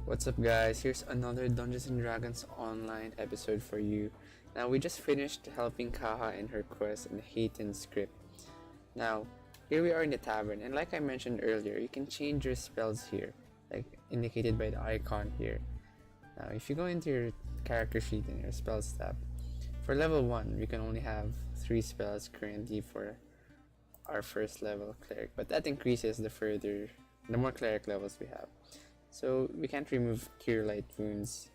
What's up guys, here's another Dungeons & Dragons online episode for you. Now we just finished helping Kaha in her quest in the Hayton script. Now, here we are in the tavern, and like I mentioned earlier, you can change your spells here, like indicated by the icon here. Now if you go into your character sheet in your spells tab, for level 1 we can only have 3 spells currently for our first level cleric, but that increases the more cleric levels we have. So we can't remove Cure Light Wounds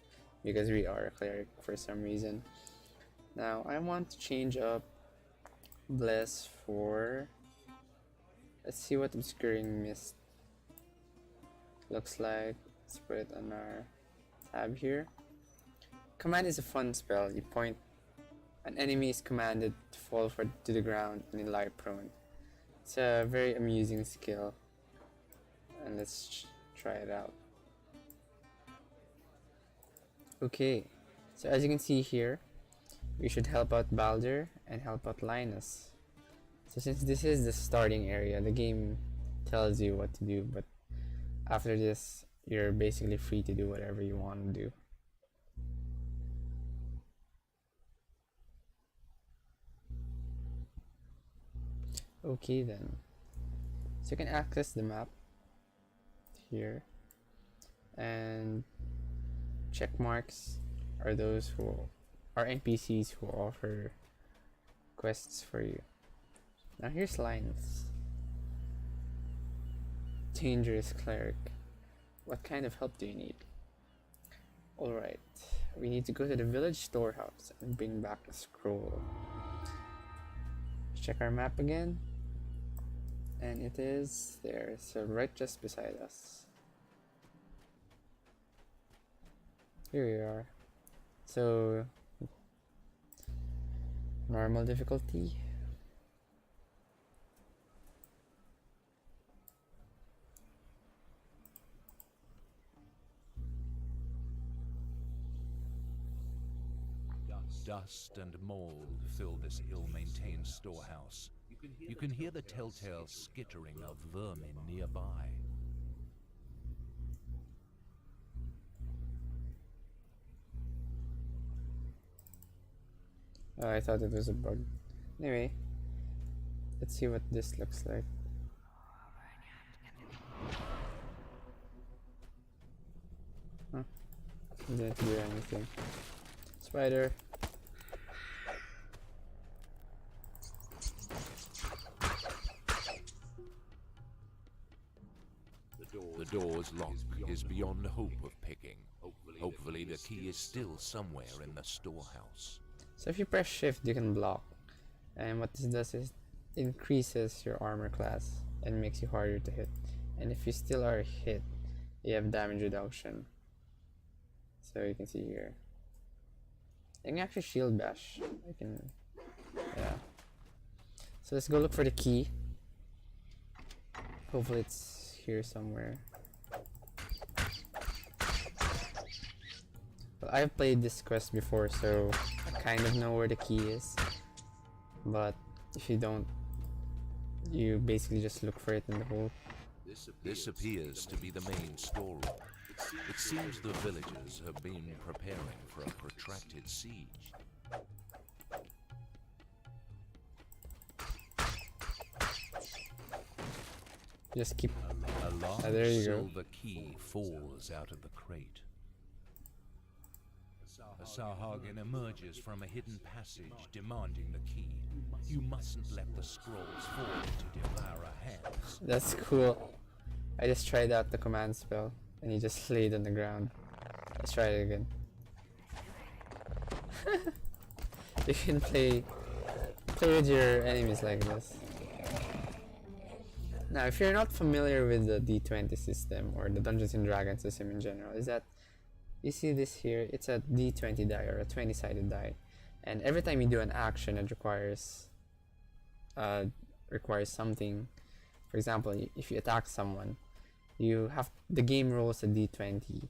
because we are a cleric for some reason. Now I want to change up Bless for, let's see what Obscuring Mist looks like. Let's put it on our tab here. Command is a fun spell. You point, an enemy is commanded to fall to the ground and lie prone. It's a very amusing skill, and let's try it out. Okay, so as you can see here, we should help out Balder and help out Linus. So since this is the starting area, the game tells you what to do, but after this, you're basically free to do whatever you want to do. Okay then, so you can access the map here, and check marks are those who are NPCs who offer quests for you. Now here's Linus. Dangerous cleric. What kind of help do you need? Alright, we need to go to the village storehouse and bring back a scroll. Check our map again, and it is there, so right just beside us. Here we are. So normal difficulty. Dust and mold fill this ill-maintained storehouse. You can hear the telltale skittering of vermin nearby. Oh, I thought it was a bug. Anyway, let's see what this looks like. Huh. Didn't do anything. Spider. The door's lock is beyond hope of picking. Hopefully the key is still somewhere in the storehouse. So if you press shift, you can block, and what this does is increases your armor class and makes you harder to hit, and if you still are hit, you have damage reduction. So you can see here, I can actually shield bash. I can, yeah. So let's go look for the key. Hopefully it's here somewhere. Well, I've played this quest before, so I kind of know where the key is, but if you don't, you basically just look for it in the hole. This appears to be the main storeroom. It seems the villagers have been preparing for a protracted siege. Just keep. A large There you go. silver key falls out of the crate. A Sarhagan emerges from a hidden passage, demanding the key. You mustn't let the scrolls fall to devour our hands. That's cool. I just tried out the command spell, and he just laid on the ground. Let's try it again. You can play with your enemies like this. Now, if you're not familiar with the D20 system or the Dungeons and Dragons system in general, is that you see this here? It's a D20 die or a 20-sided die, and every time you do an action that requires something. For example, if you attack someone, the game rolls a D20,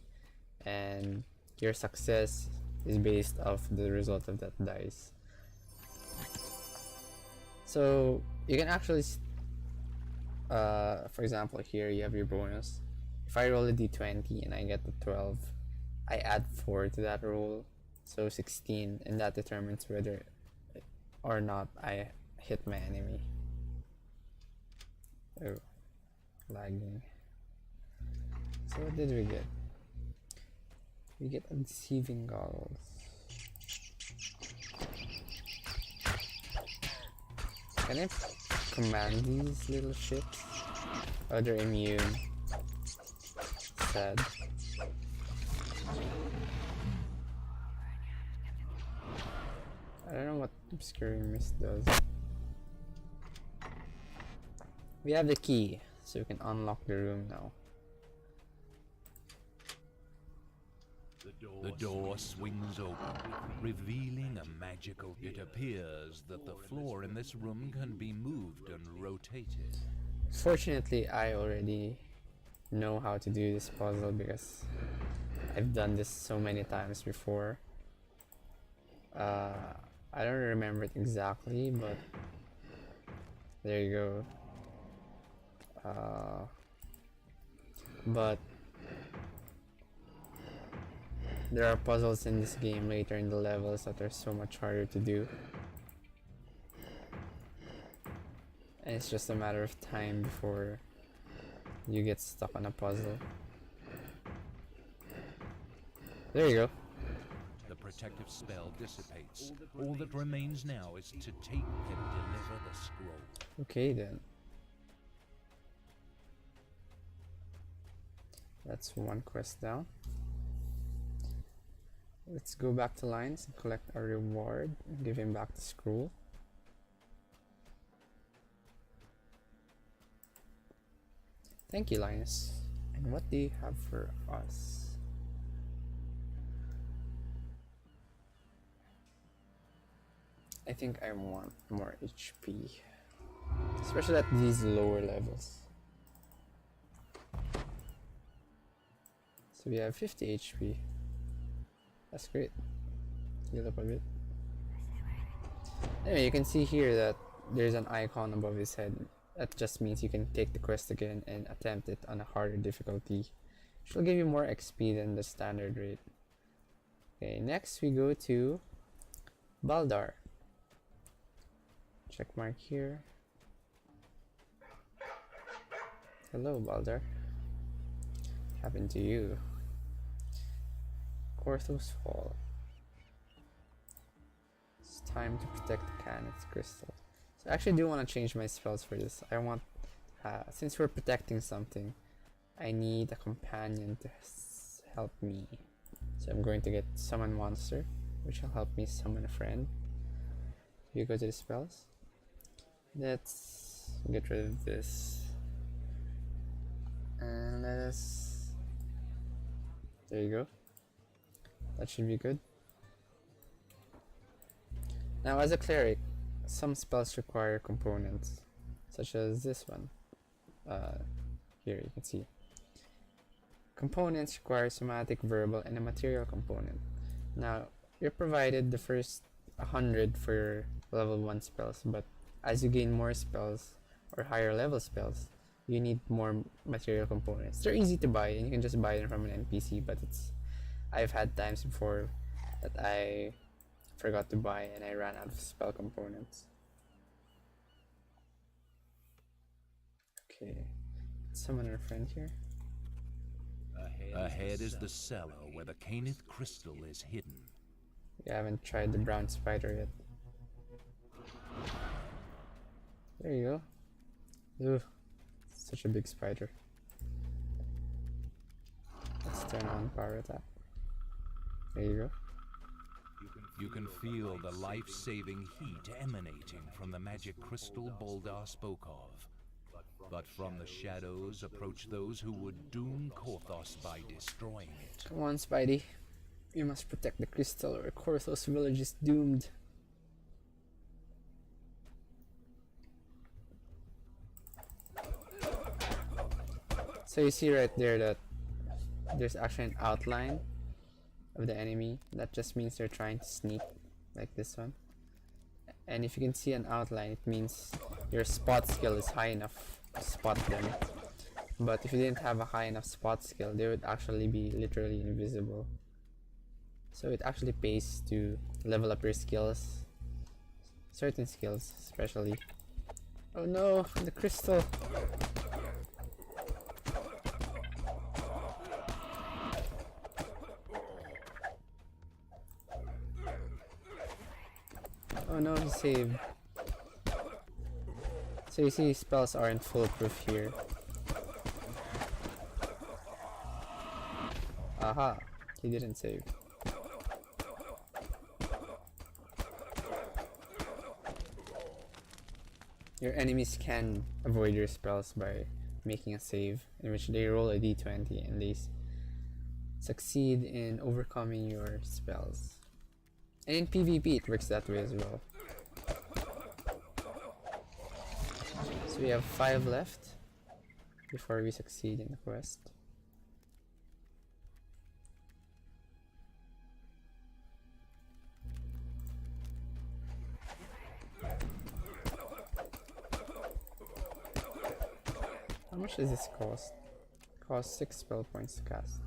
and your success is based off the result of that dice. So you can actually, for example, here you have your bonus. if I roll a d20 and I get the 12, I add 4 to that roll, so 16, and that determines whether or not I hit my enemy. Oh, lagging. So what did we get? We get deceiving goggles. Can I command these little ships? Oh, they're immune. Sad. I don't know what obscuring mist does. We have the key, so we can unlock the room now. The door swings open, revealing a magical... It appears that the floor in this room can be moved and rotated. Fortunately, I already know how to do this puzzle because I've done this so many times before. I don't remember it exactly, but there you go. But there are puzzles in this game later in the levels that are so much harder to do. And it's just a matter of time before you get stuck on a puzzle. There you go. The protective spell dissipates. All that remains now is to take and deliver the scroll. Okay then. That's one quest down. Let's go back to Linus and collect our reward and give him back the scroll. Thank you, Linus. And what do you have for us? I think I want more HP, especially at these lower levels. So we have 50 HP. That's great. Heal up a bit. Anyway, you can see here that there's an icon above his head. That just means you can take the quest again and attempt it on a harder difficulty, which will give you more XP than the standard rate. Okay, next we go to Baldar. Check mark here. Hello, Baldar. What happened to you? Korthos Hall. It's time to protect the Canon's crystal. So I actually do want to change my spells for this. I want, since we're protecting something, I need a companion to help me. So I'm going to get Summon Monster, which will help me summon a friend. You go to the spells. Let's get rid of this. And let us... There you go. That should be good. Now as a cleric, some spells require components, such as this one. Here you can see. Components require somatic, verbal, and a material component. Now, you're provided the first 100 for your level 1 spells, but as you gain more spells, or higher level spells, you need more material components. They're easy to buy, and you can just buy them from an NPC, but I've had times before that I forgot to buy and I ran out of spell components. Okay, let's summon our friend here. Ahead is the cellar where the Canith crystal is hidden. We haven't tried the brown spider yet. There you go. Ugh, such a big spider. Let's turn on power attack. There you go. You can feel the life-saving heat emanating from the magic crystal Baldar spoke of. But from the shadows approach those who would doom Korthos by destroying it. Come on, Spidey. You must protect the crystal or Korthos village is doomed. So you see right there that there's actually an outline of the enemy. That just means they're trying to sneak, like this one. And if you can see an outline, it means your spot skill is high enough to spot them. But if you didn't have a high enough spot skill, they would actually be literally invisible. So it actually pays to level up your skills. Certain skills, especially. Oh no, the crystal! Oh no, he saved. So you see, spells aren't foolproof here. Aha, he didn't save. Your enemies can avoid your spells by making a save, in which they roll a d20 and they succeed in overcoming your spells. And in PvP it works that way as well. So we have 5 left before we succeed in the quest. How much does this cost? Cost 6 spell points to cast.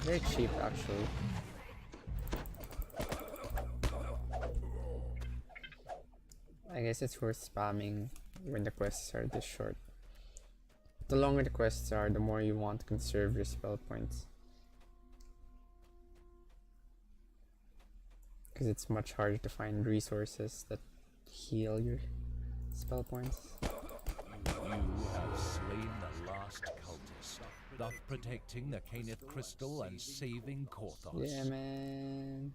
Very cheap actually. I guess it's worth spamming when the quests are this short. The longer the quests are, the more you want to conserve your spell points. Because it's much harder to find resources that heal your spell points. You have slain the last cultist, thus protecting the Caneth crystal and saving Korthos. Yeah, man.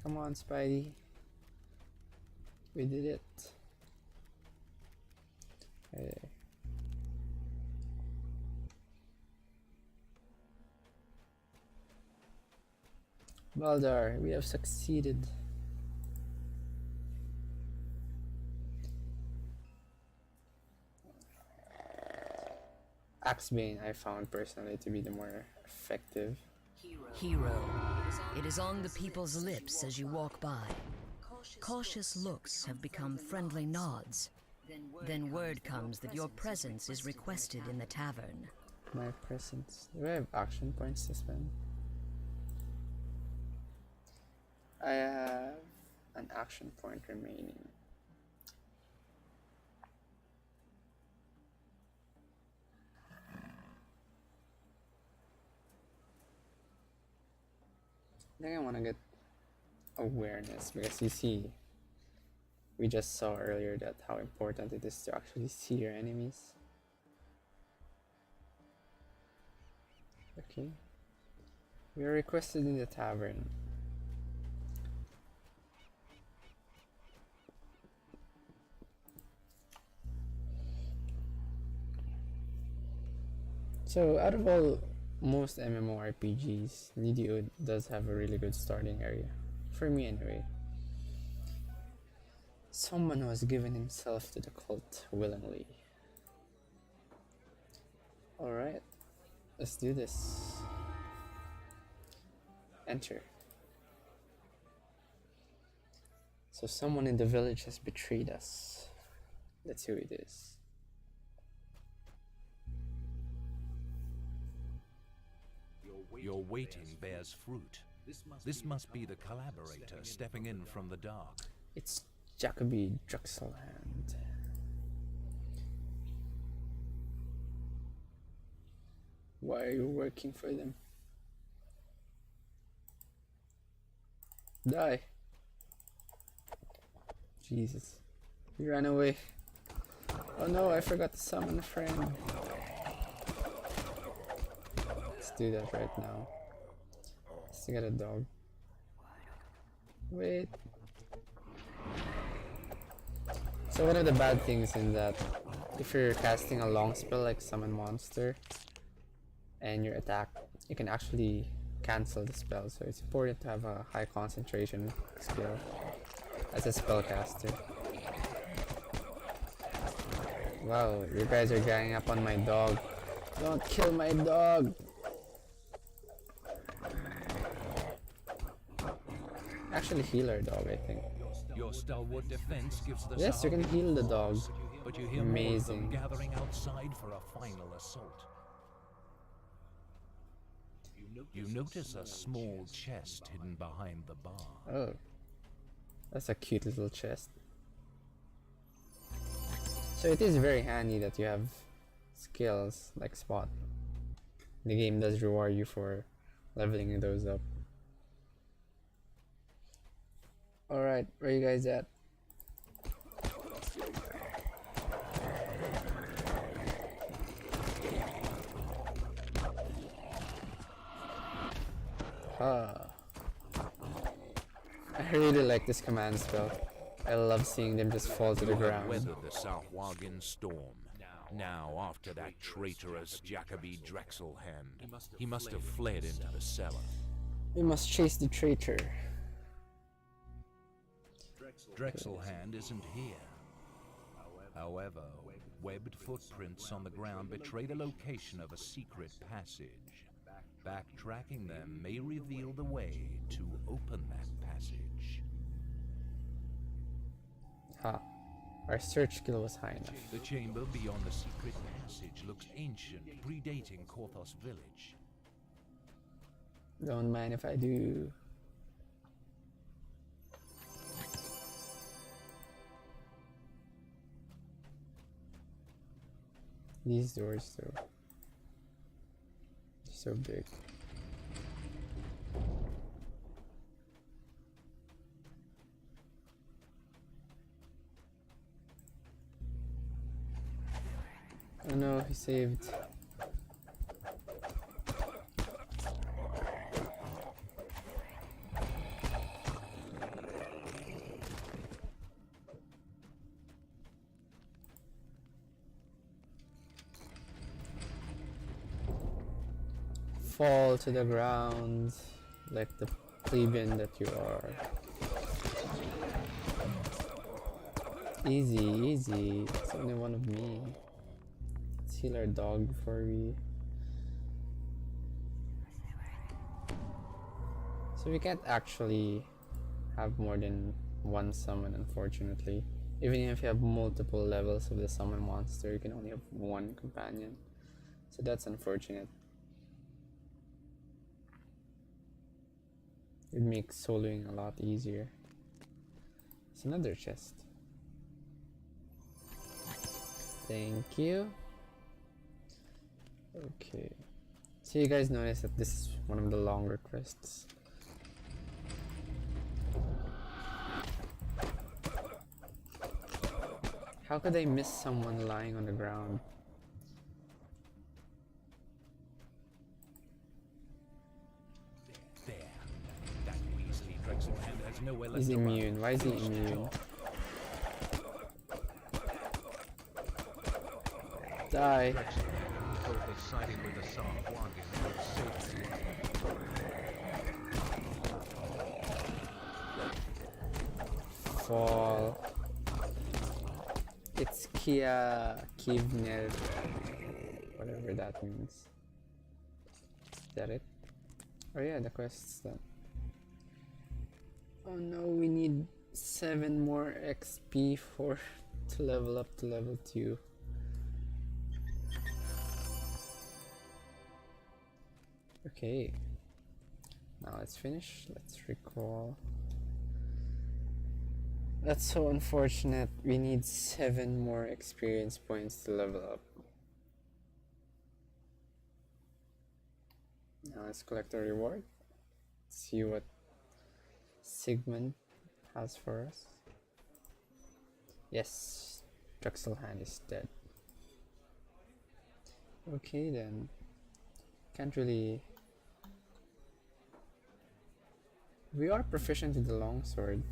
Come on, Spidey. We did it. Okay. Baldar, we have succeeded. Axebane I found personally to be the more effective. Hero, it is on the people's lips as you walk by. Cautious looks have become friendly nods. Then word comes that your presence is requested in the tavern. My presence. Do I have action points to spend? I have an action point remaining. I think I want to get awareness because you see, we just saw earlier that how important it is to actually see your enemies. Okay. We are requested in the tavern. So out of all most MMORPGs, Nidio does have a really good starting area. For me anyway. Someone who has given himself to the cult willingly. Alright, let's do this. Enter. So someone in the village has betrayed us. Let's see who it is. Your waiting bears fruit. This must be the collaborator stepping in from the dark. It's Jacoby Drexelhand. Why are you working for them? Die. Jesus. You ran away. Oh no, I forgot to summon a friend. Let's do that right now. Let's get a dog. Wait. So one of the bad things in that, if you're casting a long spell like summon monster and your attack, you can actually cancel the spell, so it's important to have a high concentration skill as a spellcaster. Wow, you guys are ganging up on my dog. Don't kill my dog! Actually heal our dog, I think. Your stalwart defense gives the Yes, you can Sahagin heal the pause, dog. but you hear more of them Amazing. gathering outside for a final assault. You notice a small chest hidden behind the bar. Oh, that's a cute little chest. So it is very handy that you have skills like spot. The game does reward you for leveling those up. Alright, where you guys at? Ah. I really like this command spell. I love seeing them just fall to the ground. Weathered the Sahagin storm. Now, after that traitorous Jacoby Drexelhand, he must have fled into the cellar. We must chase the traitor. Drexelhand isn't here. However, webbed footprints on the ground betray the location of a secret passage. Backtracking them may reveal the way to open that passage. Ha. Our search skill was high enough. The chamber beyond the secret passage looks ancient, predating Korthos village. Don't mind if I do. These doors though, they're so big. Oh no, he saved. Fall to the ground like the plebeian that you are. Easy, easy. It's only one of me. Let's heal our dog before we... So we can't actually have more than one summon, unfortunately. Even if you have multiple levels of the summon monster, you can only have one companion. So that's unfortunate. It makes soloing a lot easier. It's another chest. Thank you. Okay. So you guys notice that this is one of the longer quests. How could I miss someone lying on the ground? There. That Weasley Drexelhand has nowhere left He's to run. immune. Why is he immune? Die. Korthos sided with the Sahagin for safety. Fall. It's Kia Kivner, whatever that means. Is that it? Oh yeah, the quest's done. Oh no, we need 7 more XP to level up to level 2. Okay. Now let's finish. Let's recall. That's so unfortunate. We need 7 more experience points to level up. Now let's collect our reward. See what Sigmund has for us. Yes, Drexelhand is dead. Okay then. Can't really... We are proficient with the longsword.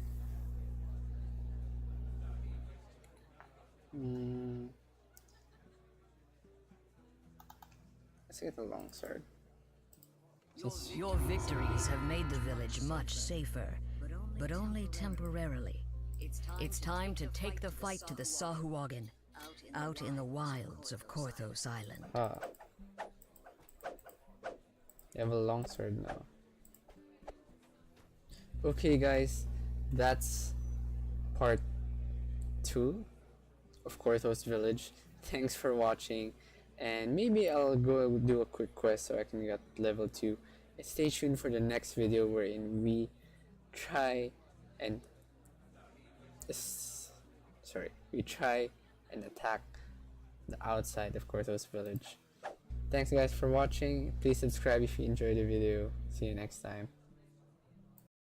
Let's get the longsword. Your victories have made the village much safer, but only temporarily. It's time to take the fight to the Sahagin, out in the wilds of Korthos Island. Ah. You have a longsword now. Okay guys, that's part 2 of Korthos village. Thanks for watching, and maybe I'll go do a quick quest so I can get level 2. And stay tuned for the next video wherein we try and attack the outside of Korthos village. Thanks guys for watching. Please subscribe if you enjoyed the video. See you next time.